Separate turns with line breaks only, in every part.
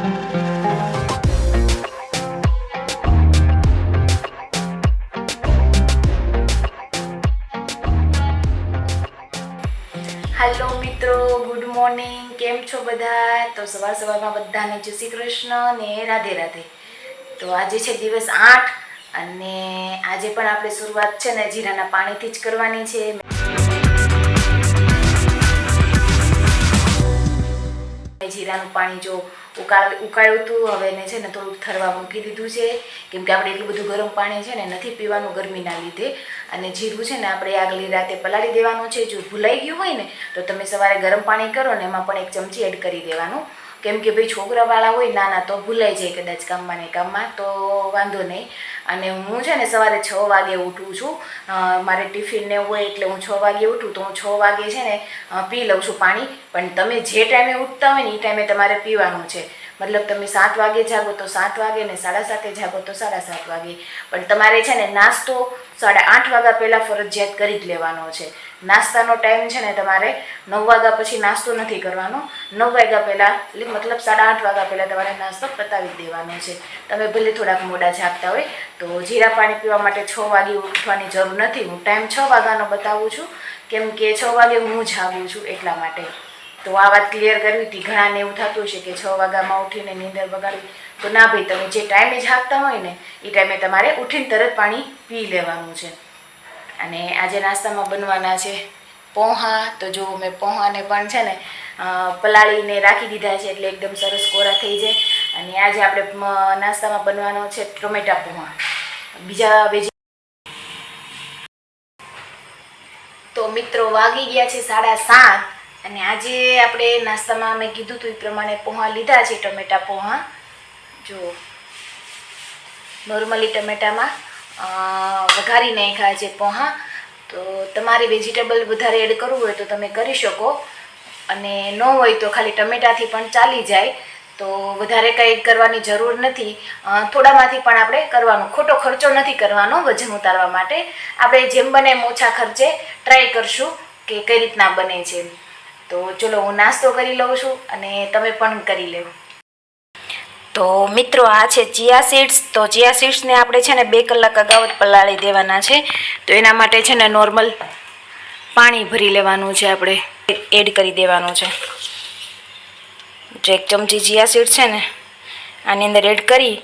Hello मित्रों, good morning. केम छो बधा? तो सवार सवाરમાં બધાને જય શ્રી કૃષ્ણ ને રાધે રાધે। તો આજે છે દિવસ 8 અને આજે પણ આપણે શરૂઆત છે ને જીરાના પાણીથી જ કરવાની છે। જીરાનું પાણી જો ઉકાળ્યું હતું, હવે એને છે ને થોડુંક ઠરવા મૂકી દીધું છે, કેમ કે આપણે એટલું બધું ગરમ પાણી છે ને નથી પીવાનું ગરમીના લીધે। અને જીરું છે ને આપણે આગલી રાતે પલાળી દેવાનું છે। જો ભૂલાઈ ગયું હોય ને તો તમે સવારે ગરમ પાણી કરો ને એમાં પણ 1 ચમચી એડ કરી દેવાનું, કેમ કે ભાઈ છોકરાવાળા હોય નાના તો ભૂલાઈ જાય કદાચ કામમાં ને કામમાં, તો વાંધો નહીં। અને હું છે ને સવારે 6 વાગે ઉઠું છું, મારે ટિફિનને હોય એટલે હું 6 વાગે ઉઠું, તો હું 6 વાગે છે ને પી લઉં છું પાણી। પણ તમે જે ટાઈમે ઉઠતા હોય ને એ ટાઈમે તમારે પીવાનું છે। મતલબ તમે 7 વાગે જાગો તો 7 વાગે ને 7:30 જાગો તો 7:30 વાગે, પણ તમારે છે ને નાસ્તો 8:30 વાગ્યા પહેલાં ફરજિયાત કરી જ લેવાનો છે। નાસ્તાનો ટાઈમ છે ને તમારે 9 વાગ્યા પછી નાસ્તો નથી કરવાનો, 9 વાગ્યા પહેલાં મતલબ 8:30 વાગ્યા પહેલાં તમારે નાસ્તો પતાવી દેવાનો છે। તમે ભલે થોડાક મોડા જાગતા હોય તો જીરા પાણી પીવા માટે 6 વાગે ઉઠવાની જરૂર નથી। હું ટાઈમ 6 વાગ્યાનો બતાવું છું, કેમ કે 6 વાગે હું જાગું છું એટલા માટે। તો આ વાત ક્લિયર કરવી હતી। ઘણાને એવું થતું છે કે 6 વાગ્યામાં ઉઠીને નીંદર બગાડવી, તો ના ભાઈ, તમે જે ટાઈમે જાગતા હોય ને એ ટાઈમે તમારે ઉઠીને તરત પાણી પી લેવાનું છે। અને આજે નાસ્તામાં બનવાના છે પોહા। તો જો મેં પોહાને પણ છે ને પલાળીને રાખી દીધા છે, એટલે એકદમ સરસ કોરા થઈ જાય। અને આજે આપણે નાસ્તામાં બનવાનો છે ટમેટા પોહા। બીજા તો મિત્રો વાગી ગયા છે 7:30 અને આજે આપણે નાસ્તામાં મેં કીધું હતું એ પ્રમાણે પોહા લીધા છે, ટમેટા પોહા। જો નોર્મલી ટમેટામાં વઘારી નાખ્યા છે પોહા। તો તમારે વેજીટેબલ વધારે એડ કરવું હોય તો તમે કરી શકો, અને ન હોય તો ખાલી ટમેટાથી પણ ચાલી જાય। તો વધારે કંઈ કરવાની જરૂર નથી, થોડામાંથી પણ આપણે કરવાનું, ખોટો ખર્ચો નથી કરવાનો વજન ઉતારવા માટે। આપણે જેમ બને એમ ઓછા ખર્ચે ટ્રાય કરશું કે કઈ રીતના બને છે। તો ચલો હું નાસ્તો કરી લઉં છું અને તમે પણ કરી લેવો। તો મિત્રો આ છે ચિયા સીડ્સ। તો ચિયા સીડ્સને આપણે છે ને 2 કલાક અગાઉ જ પલાળી દેવાના છે। તો એના માટે છે ને નોર્મલ પાણી ભરી લેવાનું છે, આપણે એડ કરી દેવાનું છે। જો 1 ચમચી ચિયા સીડ્સ છે ને આની અંદર એડ કરી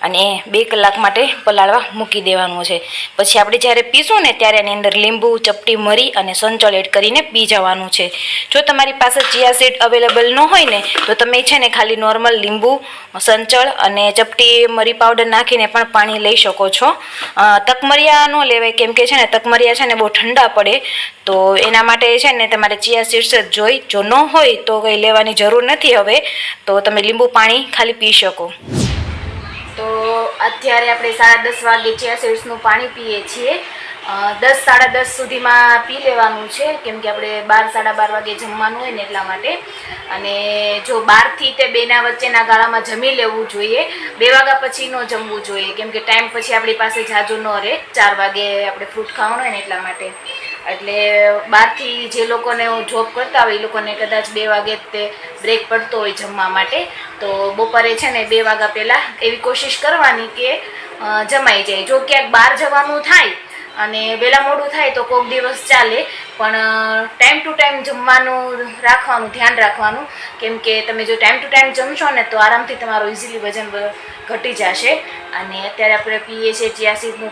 અને 2 કલાક માટે પલાળવા મૂકી દેવાનું છે। પછી આપણે જ્યારે પીશું ને ત્યારે એની અંદર લીંબુ, ચપટી મરી અને સંચળ એડ કરીને પી જવાનું છે। જો તમારી પાસે ચિયા સીડ અવેલેબલ ન હોય ને તો તમે છે ને ખાલી નોર્મલ લીંબુ, સંચળ અને ચપટી મરી પાવડર નાખીને પણ પાણી લઈ શકો છો। તકમરિયા ન લેવાય, કેમ કે છે ને તકમરિયા છે ને બહુ ઠંડા પડે, તો એના માટે છે ને તમારે ચિયા સીડ્સ જ જોઈ। જો ન હોય તો કંઈ લેવાની જરૂર નથી હવે, તો તમે લીંબુ પાણી ખાલી પી શકો। તો અત્યારે આપણે 10:30 વાગે ચિયા સીડ્સનું પાણી પીએ છીએ। 10 સાડા 10 સુધીમાં પી લેવાનું છે, કેમ કે આપણે 12 સાડા 12 વાગે જમવાનું હોય ને એટલા માટે। અને જો 12 થી તે 2 ના વચ્ચેના ગાળામાં જમી લેવું જોઈએ, 2 વાગ્યા પછી ન જમવું જોઈએ, કેમ કે ટાઈમ પછી આપણી પાસે જાજો ન રહે, 4 વાગે આપણે ફ્રૂટ ખાવાનું હોય ને એટલા માટે। એટલે 12 થી જે લોકોને જોબ કરતા હોય એ લોકોને કદાચ 2 વાગે તે બ્રેક પડતો હોય જમવા માટે, તો બપોરે છે ને 2 વાગ્યા પહેલાં એવી કોશિશ કરવાની કે જમાઈ જાય। જો ક્યાંક બહાર જવાનું થાય અને વહેલા મોડું થાય તો કોઈક દિવસ ચાલે, પણ ટાઈમ ટુ ટાઈમ જમવાનું રાખવાનું, ધ્યાન રાખવાનું, કેમ કે તમે જો ટાઈમ ટુ ટાઈમ જમશો ને તો આરામથી તમારું ઇઝીલી વજન ઘટી જશે। અને અત્યારે આપણે પીએ છીએ ચિયા સીડનું।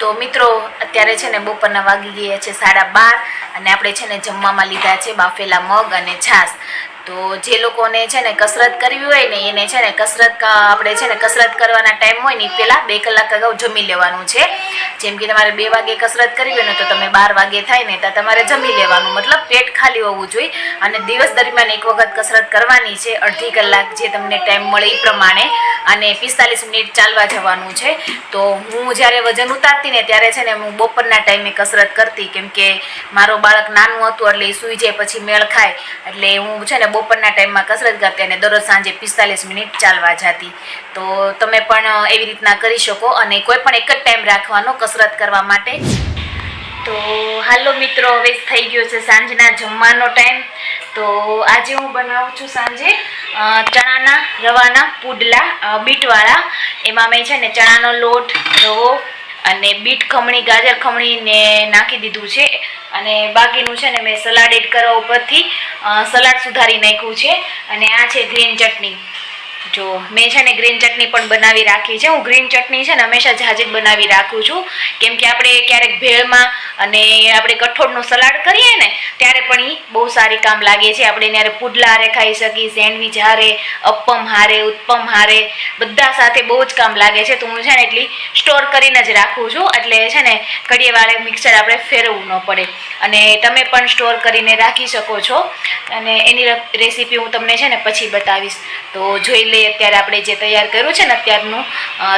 તો મિત્રો અત્યારે છે ને બપોરના વાગી ગયા છે 12:30 અને આપણે છે ને જમવામાં લીધા છે બાફેલા મગ અને છાશ। તો જે લોકોને છે ને કસરત કરવી હોય ને એને છે ને આપણે છે ને કસરત કરવાના ટાઈમ હોય ને એ પહેલાં 2 કલાક અગાઉ જમી લેવાનું છે। જેમ કે તમારે 2 વાગે કસરત કરવી હોય ને તો તમે 12 વાગે થાય ને તો તમારે જમી લેવાનું, મતલબ પેટ ખાલી હોવું જોઈએ। અને દિવસ દરમિયાન 1 વખત કસરત કરવાની છે, અડધી કલાક જે તમને ટાઈમ મળે એ પ્રમાણે, અને 45 મિનિટ ચાલવા જવાનું છે। તો હું જ્યારે વજન ઉતારતી ને ત્યારે છે ને હું બપોરના ટાઈમે કસરત કરતી, કેમ કે મારો બાળક નાનું હતું એટલે એ સૂઈ જાય પછી મેળ ખાય, એટલે હું છે ને બપોરના ટાઈમમાં કસરત કરતી અને દરરોજ સાંજે 45 મિનિટ ચાલવા જતી। તો તમે પણ એવી રીતના કરી શકો, અને કોઈ પણ એક જ ટાઈમ રાખવાનો કસરત કરવા માટે। તો હાલો મિત્રો, હવે થઈ ગયો છે સાંજના જમવાનો ટાઈમ. તો આજે હું બનાવું છું સાંજે ચણાના રવાના પુડલા બીટવાળા. એમાં મેં છે ને ચણાનો લોટ, રવો અને બીટ ખમણી, ગાજર ખમણી ને નાખી દીધું છે. અને બાકીનું છે ને મેં સલાડ એડ કરવા ઉપરથી સલાડ સુધારી નાખ્યું છે. અને આ છે ગ્રીન ચટણી. જો મેં છે ને ગ્રીન ચટણી પણ બનાવી રાખી છે. હું ગ્રીન ચટણી છે ને હંમેશા જાજી બનાવી રાખું છું, કેમ કે આપણે ક્યારેક ભેળમાં અને આપણે કઠોળનું સલાડ કરીએ ને ત્યારે પણ એ બહુ સારી કામ લાગે છે. આપણે ત્યારે પુડલા હારે ખાઈ શકીએ, સેન્ડવીચ હારે, અપ્પમ હારે, ઉત્પમ હારે, બધા સાથે બહુ જ કામ લાગે છે. તો હું છે ને એટલી સ્ટોર કરીને જ રાખું છું, એટલે છે ને ઘડીએ વાળે મિક્સર આપણે ફેરવવું ન પડે. અને તમે પણ સ્ટોર કરીને રાખી શકો છો. અને એની રેસીપી હું તમને છે ને પછી બતાવીશ. તો જોઈ લઈએ અત્યારે આપણે જે તૈયાર કર્યું છે ને અત્યારનું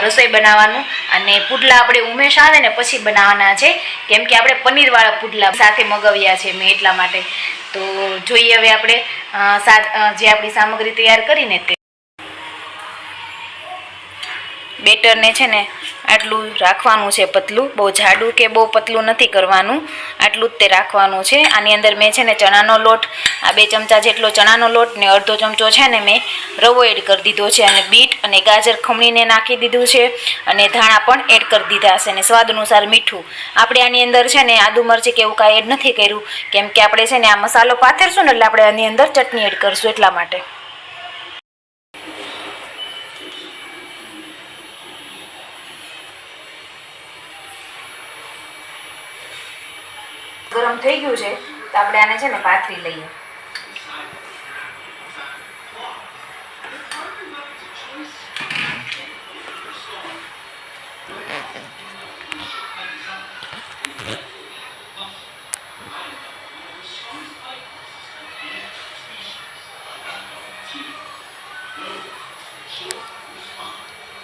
રસોઈ બનાવવાનું. અને પુડલા આપણે ઉમેશ આવે ને પછી બનાવવાના છે, કેમ કે આપણે પનીરવાળા પુડલા સાથે મગાવ્યા છે મેં, એટલા માટે. તો જોઈએ હવે આપણે જે આપણી સામગ્રી તૈયાર કરીને તે બેટરને છે ને આટલું રાખવાનું છે પતલું, બહુ જાડું કે બહુ પતલું નથી કરવાનું, આટલું જ તે રાખવાનું છે. આની અંદર મેં છે ને ચણાનો લોટ, આ 2 ચમચા જેટલો ચણાનો લોટ ને અડધો ચમચો છે ને મેં રવો એડ કરી દીધો છે. અને બીટ અને ગાજર ખમણીને નાખી દીધું છે. અને ધાણા પણ એડ કરી દીધા છે. અને સ્વાદ અનુસાર મીઠું. આપણે આની અંદર છે ને આદુ મરચી કે એવું કાંઈ એડ નથી કર્યું, કેમ કે આપણે છે ને આ મસાલો પાથરશું ને એટલે આપણે આની અંદર ચટણી એડ કરશું, એટલા માટે. ગરમ થઈ ગયું છે તો આપણે આને છે ને પાથરી લઈએ.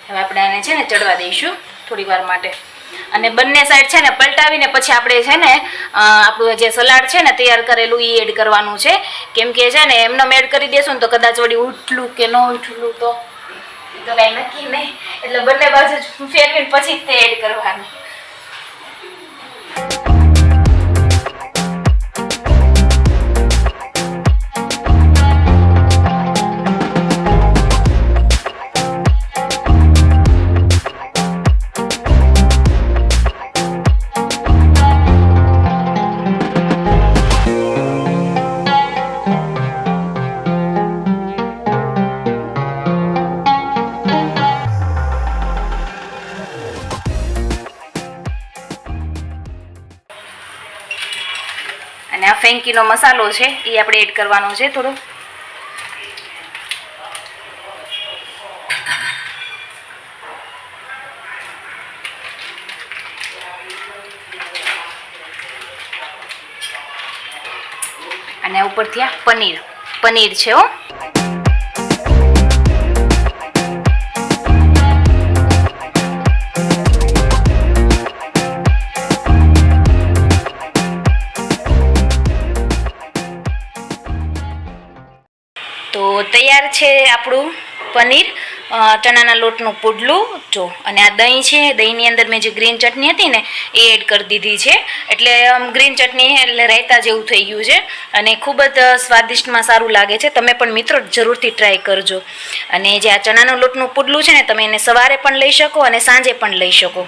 હવે આપણે આને છે ને ચડવા દઈશું થોડી વાર માટે. અને બંને સાઈડ છે ને પલટાવીને પછી આપણે છે ને આપણું જે સલાડ છે ને તૈયાર કરેલું એ એડ કરવાનું છે, કેમ કે છે ને એમને એડ કરી દેશું ને તો કદાચ વળી ઉઠલું કે ન ઉઠલું તો કાંઈ નક્કી નહીં. એટલે બંને બાજુ ફેરવીને પછી જ તે એડ કરવાનું. અને આ ફેંકીનો મસાલો છે એ આપણે એડ કરવાનો છે થોડો. અને ઉપરથી આ પનીર છે હો. તો તૈયાર છે આપણું પનીર ચણાના લોટનું પુડલું. જો, અને આ દહીં છે, દહીંની અંદર મેં જે ગ્રીન ચટણી હતી ને એ એડ કરી દીધી છે. એટલે ગ્રીન ચટણી એટલે રાયતા જેવું થઈ ગયું છે. અને ખૂબ જ સ્વાદિષ્ટમાં સારું લાગે છે. તમે પણ મિત્રો જરૂરથી ટ્રાય કરજો. અને જે આ ચણાના લોટનું પુડલું છે ને તમે એને સવારે પણ લઈ શકો અને સાંજે પણ લઈ શકો.